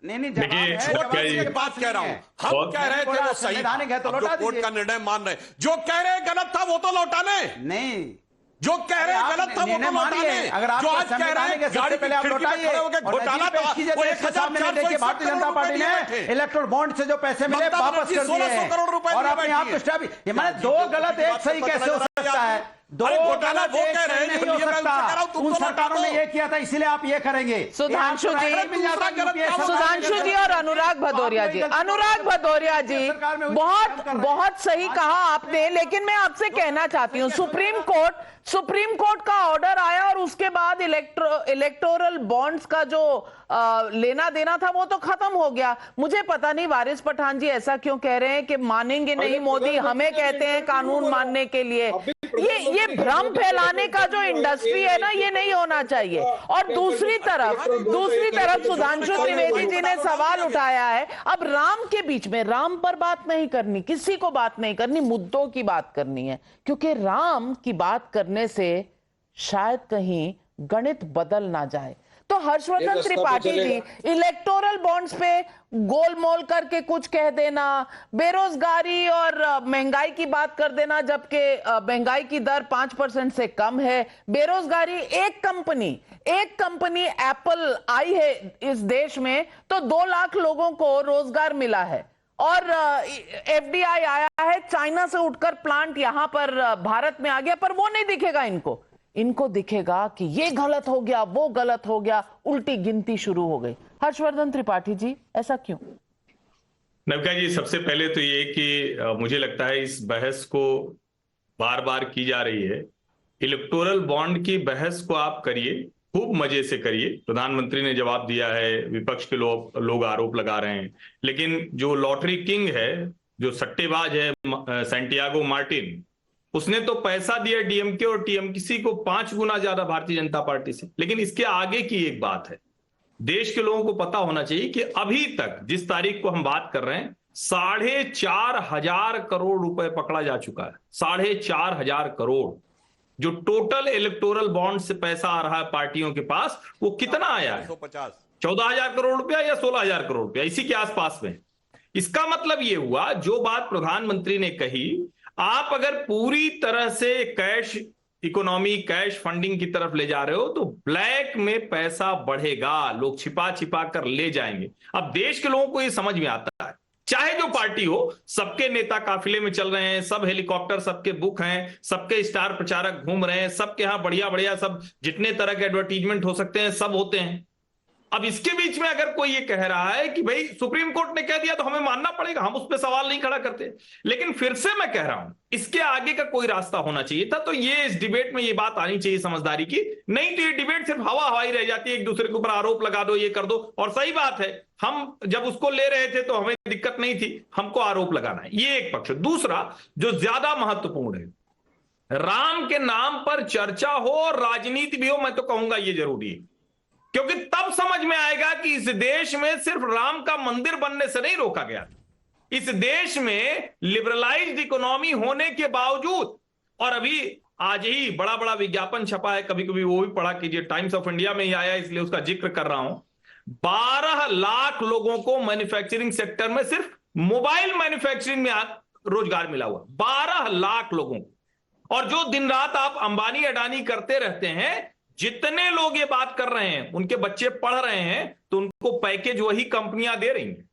Speaker 10: नहीं
Speaker 8: देखिए बात कह रहा हूं, हम कह रहे थे वो सही था, अब जो कोर्ट का निर्णय मान रहे, जो कह रहे गलत था वो तो लौटाने,
Speaker 10: नहीं
Speaker 8: जो कह रहे गलत था वो तो लौटाने,
Speaker 10: अगर आप
Speaker 8: जो आज कह रहे हैं गाड़ी
Speaker 10: पहले आप लौटाइए,
Speaker 8: घोटाला था वो 1400
Speaker 10: भारतीय जनता पार्टी ने इलेक्ट्रोल बॉन्ड से जो पैसे मिले वापस कर दिए
Speaker 8: 1600 करोड़ रुपए
Speaker 10: और अपने आप ये मैंने दो गलत एक सही कैसे हो सकता है? दो
Speaker 8: घोटाला वो कह रहे हैं
Speaker 10: नहीं हो सकता, उन सरकारों ने ये किया था इसीलिए आप ये करेंगे।
Speaker 1: सुधांशु जी और अनुराग भदौरिया जी बहुत सही कहा आपने, लेकिन मैं आपसे कहना चाहती हूँ सुप्रीम कोर्ट का ऑर्डर आया और उसके बाद इलेक्टोरल बॉन्ड्स का जो लेना देना था वो तो खत्म हो गया। मुझे पता नहीं वारिस पठान जी ऐसा क्यों कह रहे हैं कि मानेंगे नहीं मोदी, हमें कहते हैं कानून मानने के लिए। ये भ्रम फैलाने का जो इंडस्ट्री है ना, ये नहीं होना चाहिए। और दूसरी तरफ सुधांशु त्रिवेदी जी ने सवाल उठाया है, अब राम के बीच में, राम पर बात नहीं करनी, किसी को बात नहीं करनी, मुद्दों की बात करनी है, क्योंकि राम की बात करने से शायद कहीं गणित बदल ना जाए। तो हर्षवर्धन त्रिपाठी जी, इलेक्टोरल बॉन्ड्स पे गोलमोल करके कुछ कह देना, बेरोजगारी और महंगाई की बात कर देना, जबकि महंगाई की दर 5% से कम है, बेरोजगारी, एक कंपनी एप्पल आई है इस देश में तो 2 लाख लोगों को रोजगार मिला है, और एफडीआई आया है, चाइना से उठकर प्लांट यहां पर भारत में आ गया, पर वो नहीं दिखेगा इनको दिखेगा कि ये गलत हो गया, वो गलत हो गया, उल्टी गिनती शुरू हो गई। हर्षवर्धन त्रिपाठी जी, ऐसा क्यों?
Speaker 13: नवका जी, सबसे पहले तो ये कि मुझे लगता है इस बहस को बार बार की जा रही है। इलेक्टोरल बॉन्ड की बहस को आप करिए, खूब मजे से करिए, प्रधानमंत्री ने जवाब दिया है, विपक्ष के लोग आरोप लगा रहे हैं, लेकिन जो लॉटरी किंग है, जो सट्टेबाज है सैंटियागो मार्टिन, उसने तो पैसा दिया डीएमके और टीएमसी को 5 गुना ज्यादा भारतीय जनता पार्टी से। लेकिन इसके आगे की एक बात है, देश के लोगों को पता होना चाहिए कि अभी तक जिस तारीख को हम बात कर रहे हैं 4,500 करोड़ रुपए पकड़ा जा चुका है। 4,500 करोड़ जो टोटल इलेक्टोरल बॉन्ड से पैसा आ रहा है पार्टियों के पास, वो कितना आया है? 14,000 करोड़ रुपया या 16,000 करोड़ रुपया, इसी के आसपास में। इसका मतलब ये हुआ, जो बात प्रधानमंत्री ने कही, आप अगर पूरी तरह से कैश इकोनॉमी, कैश फंडिंग की तरफ ले जा रहे हो तो ब्लैक में पैसा बढ़ेगा, लोग छिपा छिपा कर ले जाएंगे। अब देश के लोगों को ये समझ में आता है, चाहे जो पार्टी हो, सबके नेता काफिले में चल रहे हैं, सब हेलीकॉप्टर सबके बुक हैं, सबके स्टार प्रचारक घूम रहे हैं, सबके यहां बढ़िया बढ़िया सब जितने तरह के एडवर्टीजमेंट हो सकते हैं सब होते हैं। अब इसके बीच में अगर कोई ये कह रहा है कि भाई सुप्रीम कोर्ट ने कह दिया तो हमें मानना पड़ेगा, हम उस पर सवाल नहीं खड़ा करते, लेकिन फिर से मैं कह रहा हूं इसके आगे का कोई रास्ता होना चाहिए था। तो ये इस डिबेट में ये बात आनी चाहिए समझदारी की, नहीं तो ये डिबेट सिर्फ हवा हवाई रह जाती है, एक दूसरे के ऊपर आरोप लगा दो, ये कर दो। और सही बात है, हम जब उसको ले रहे थे तो हमें दिक्कत नहीं थी, हमको आरोप लगाना है, ये एक पक्ष। दूसरा जो ज्यादा महत्वपूर्ण है, राम के नाम पर चर्चा हो और राजनीति भी हो, मैं तो कहूंगा ये जरूरी है, क्योंकि तब समझ में आएगा कि इस देश में सिर्फ राम का मंदिर बनने से नहीं रोका गया। इस देश में लिबरलाइज्ड इकोनॉमी होने के बावजूद, और अभी आज ही बड़ा बड़ा विज्ञापन छपा है, कभी कभी वो भी पढ़ा कीजिए, टाइम्स ऑफ इंडिया में ही आया, इसलिए उसका जिक्र कर रहा हूं। 12 लाख लोगों को मैन्युफैक्चरिंग सेक्टर में, सिर्फ मोबाइल मैन्युफैक्चरिंग में रोजगार मिला हुआ, 12 लाख लोगों को। और जो दिन रात आप अंबानी अडानी करते रहते हैं, जितने लोग ये बात कर रहे हैं, उनके बच्चे पढ़ रहे हैं तो उनको पैकेज वही कंपनियां दे रही हैं,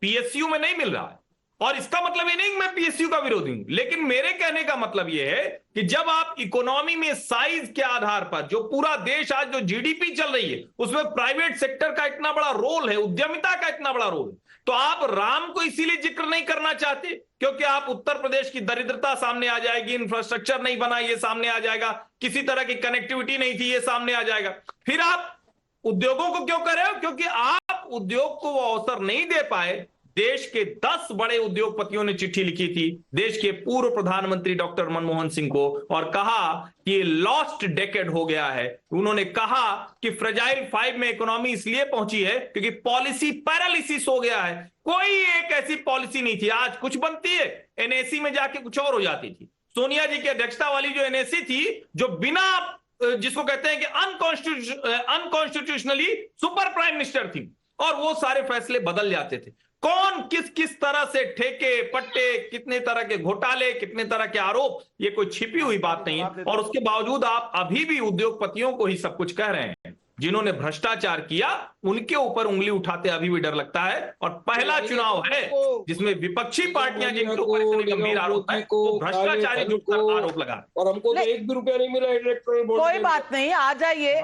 Speaker 13: पीएसयू में नहीं मिल रहा है। और इसका मतलब ये नहीं कि मैं पीएसयू का विरोधी हूं, लेकिन मेरे कहने का मतलब ये है कि जब आप इकोनॉमी में साइज के आधार पर, जो पूरा देश आज जो जीडीपी चल रही है उसमें प्राइवेट सेक्टर का इतना बड़ा रोल है, उद्यमिता का इतना बड़ा रोल है, तो आप राम को इसीलिए जिक्र नहीं करना चाहते क्योंकि आप उत्तर प्रदेश की दरिद्रता सामने आ जाएगी, इंफ्रास्ट्रक्चर नहीं बना ये सामने आ जाएगा, किसी तरह की कनेक्टिविटी नहीं थी ये सामने आ जाएगा। फिर आप उद्योगों को क्यों कर रहे हो? क्योंकि आप उद्योग को वो अवसर नहीं दे पाए। देश के 10 बड़े उद्योगपतियों ने चिट्ठी लिखी थी देश के पूर्व प्रधानमंत्री डॉक्टर मनमोहन सिंह को और कहा कि ये लॉस्ट डेकेड हो गया है। उन्होंने कहा कि फ्रेजाइल 5 में इकोनॉमी इसलिए पहुंची है क्योंकि पॉलिसी पैरालिसिस हो गया है। कोई एक ऐसी पॉलिसी नहीं थी, आज कुछ बनती है, एनएसी में जाके कुछ और हो जाती थी। सोनिया जी की अध्यक्षता वाली जो एनएसी थी, जो बिना, जिसको कहते हैं कि अनकॉन्स्टिट्यूशनली सुपर प्राइम मिनिस्टर थी, और वो सारे फैसले बदल जाते थे। कौन किस किस तरह से ठेके पट्टे, कितने तरह के घोटाले, कितने तरह के आरोप, ये कोई छिपी हुई बात नहीं है। और उसके बावजूद आप अभी भी उद्योगपतियों को ही सब कुछ कह रहे हैं। जिन्होंने भ्रष्टाचार किया उनके ऊपर उंगली उठाते अभी भी डर लगता है। और पहला चुनाव है जिसमें विपक्षी पार्टियां जिनके ऊपर इतने गंभीर आरोप है वो भ्रष्टाचारी जुटकर आरोप लगा।
Speaker 12: और हमको तो 1 भी रुपया नहीं मिला इलेक्टोरल बॉन्ड।
Speaker 1: कोई बात नहीं, आ जाइए,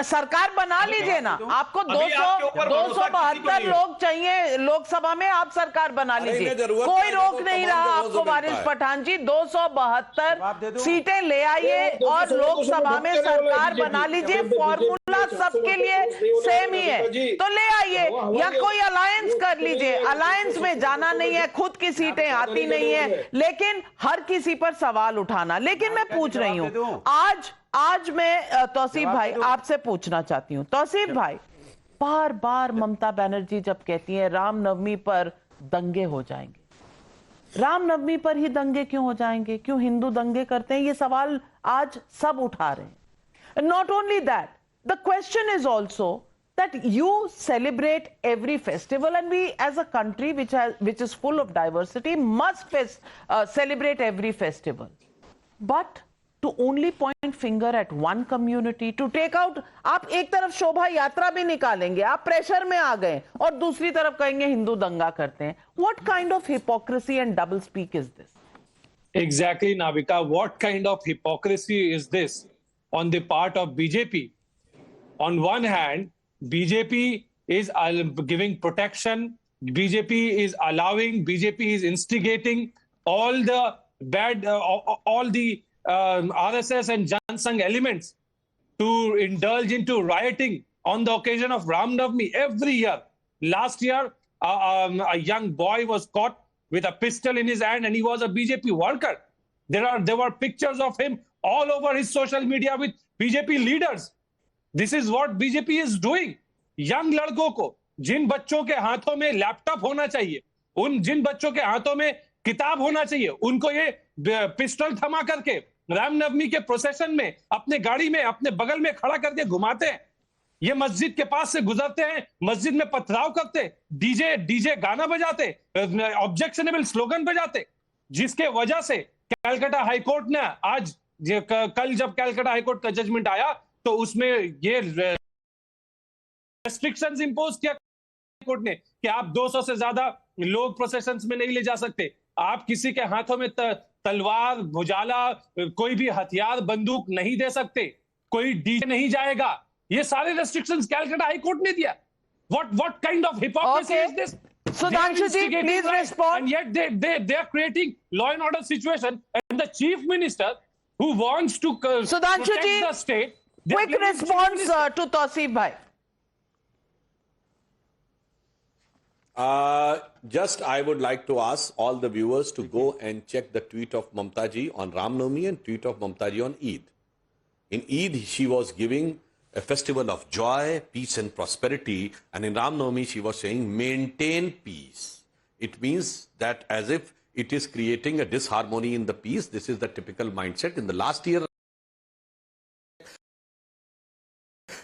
Speaker 1: सरकार बना लीजिए ना। आपको 272 लोग चाहिए लोकसभा में, आप सरकार बना लीजिए, कोई रोक नहीं रहा आपको। वारिस पठान जी 272 सीटें ले आइए और लोकसभा में सरकार बना लीजिए। फॉर्मूला सबके लिए सेम ही है, तो ले आइए या कोई अलायंस कर लीजिए। अलायंस में जाना नहीं है, खुद की सीटें आती नहीं है, लेकिन हर किसी पर सवाल उठाना। लेकिन मैं पूछ रही हूं, आज मैं तौसीफ भाई आपसे पूछना चाहती हूं। तौसीफ भाई, बार बार ममता बनर्जी जब कहती है रामनवमी पर दंगे हो जाएंगे, रामनवमी पर ही दंगे क्यों हो जाएंगे, क्यों हिंदू दंगे करते हैं, ये सवाल आज सब उठा रहे हैं। Not only that, the question is also that you celebrate every festival, and we as a country which is full of diversity must celebrate every festival, but to only point finger at one community, to take out, आप एक तरफ शोभा यात्रा भी निकालेंगे, आप pressure में आ गए, और दूसरी तरफ कहेंगे हिंदू दंगा करते हैं। What kind of hypocrisy and double speak is this?
Speaker 14: Exactly, Navika. What kind of hypocrisy is this on the part of BJP? On one hand, BJP is giving protection, BJP is allowing, BJP is instigating all the bad, all the RSS and Jan Sangh elements to indulge into rioting on the occasion of Ram Navami every year. Last year, a young boy was caught with a pistol in his hand and he was a BJP worker. There were pictures of him all over his social media with BJP leaders. This is what BJP is doing. Young लड़कों को, जिन बच्चों के हाथों में laptop होना चाहिए, जिन बच्चों के हाथों में किताब होना चाहिए, उनको ये पिस्टल थमा करके रामनवमी के प्रोसेशन में अपने गाड़ी में अपने बगल में खड़ा करके घुमाते हैं। ये मस्जिद के पास से गुजरते हैं, मस्जिद में पथराव करते, डीजे गाना बजाते, ऑब्जेक्शनेबल स्लोगन बजाते, जिसके वजह से कलकत्ता हाईकोर्ट ने आज कल जब कलकत्ता हाईकोर्ट का जजमेंट आया तो उसमें ये रेस्ट्रिक्शंस इंपोज किया कोर्ट ने कि आप 200 से ज्यादा लोग प्रोसेशंस में नहीं ले जा सकते, आप किसी के हाथों में तलवार, भुजाला, कोई भी हथियार, बंदूक नहीं दे सकते, कोई डीजे नहीं जाएगा। ये सारे रेस्ट्रिक्शंस कलकत्ता हाई कोर्ट ने दिया। What kind of hypocrisy is this?
Speaker 1: Sudhanshu ji, please respond.
Speaker 14: And yet they are creating law and order situation, and the chief minister who wants to
Speaker 1: Sudhanshu
Speaker 14: protect
Speaker 1: ji,
Speaker 14: the state.
Speaker 1: Quick response to Tauseef bhai.
Speaker 8: Just I would like to ask all the viewers to go and check the tweet of Mamta ji on Ram Navami and tweet of Mamta ji on Eid. In Eid, she was giving a festival of joy, peace and prosperity, and in Ram Navami, she was saying maintain peace. It means that as if it is creating a disharmony in the peace. This is the typical mindset. In the last year,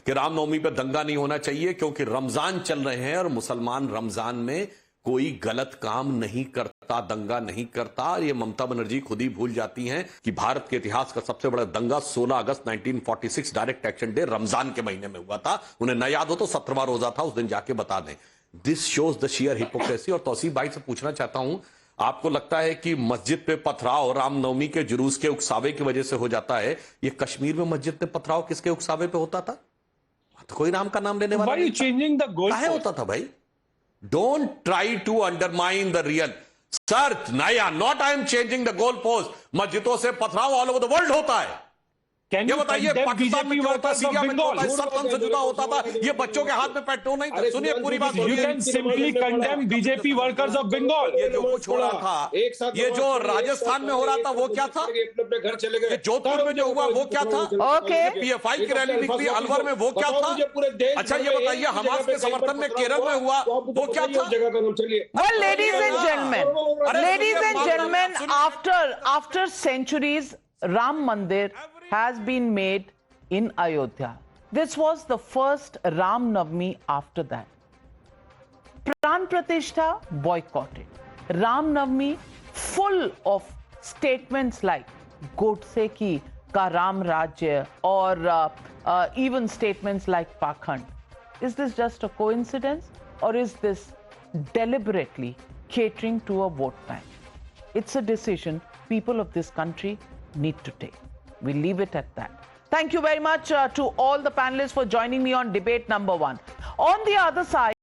Speaker 8: कि रामनवमी पर दंगा नहीं होना चाहिए क्योंकि रमजान चल रहे हैं और मुसलमान रमजान में कोई गलत काम नहीं करता, दंगा नहीं करता। ये ममता बनर्जी खुद ही भूल जाती हैं कि भारत के इतिहास का सबसे बड़ा दंगा 16 अगस्त 1946 डायरेक्ट एक्शन डे रमजान के महीने में हुआ था। उन्हें न याद हो तो 17वां रोजा था, उस दिन जाके बता दें। This shows the share hypocrisy. और तौसीफ भाई से पूछना चाहता हूं, आपको लगता है कि मस्जिद पे पथराव रामनवमी के जुलूस के उकसावे की वजह से हो जाता है? ये कश्मीर में मस्जिद पे पथराव किसके उकसावे पे होता था? तो कोई राम का नाम लेने वाला नहीं
Speaker 14: चेंजिंग द गोल
Speaker 8: होता था भाई। Don't try to undermine the real search नया not I am changing the goal post. मस्जिदों से पथराव ऑल ओवर द वर्ल्ड होता है। ये बताइए पाकिस्तान में क्या होता है, सीरिया में क्या होता है, सब से जुदा होता था। ये बच्चों के हाथ में पेट्रोल नहीं था। सुनिए पूरी बात।
Speaker 14: You can simply condemn BJP workers of Bengal।
Speaker 8: ये जो कुछ हो रहा था, ये जो राजस्थान में हो रहा था वो क्या था,
Speaker 12: घर चले गए।
Speaker 8: जोधपुर में जो हुआ वो क्या था, PFI की रैली निकली अलवर में वो क्या था। अच्छा ये बताइए हमास के समर्थन में केरल में हुआ वो क्या था।
Speaker 1: Well, ladies and gentlemen, after centuries, Ram Mandir has been made in Ayodhya. This was the first Ram Navami after that. Pran Pratishtha boycotted. Ram Navami full of statements like Godse ki ka Ram Rajya or even statements like Pakhand. Is this just a coincidence or is this deliberately catering to a vote bank? It's a decision people of this country need to take. We'll leave it at that. Thank you very much to all the panelists for joining me on debate number 1. On the other side,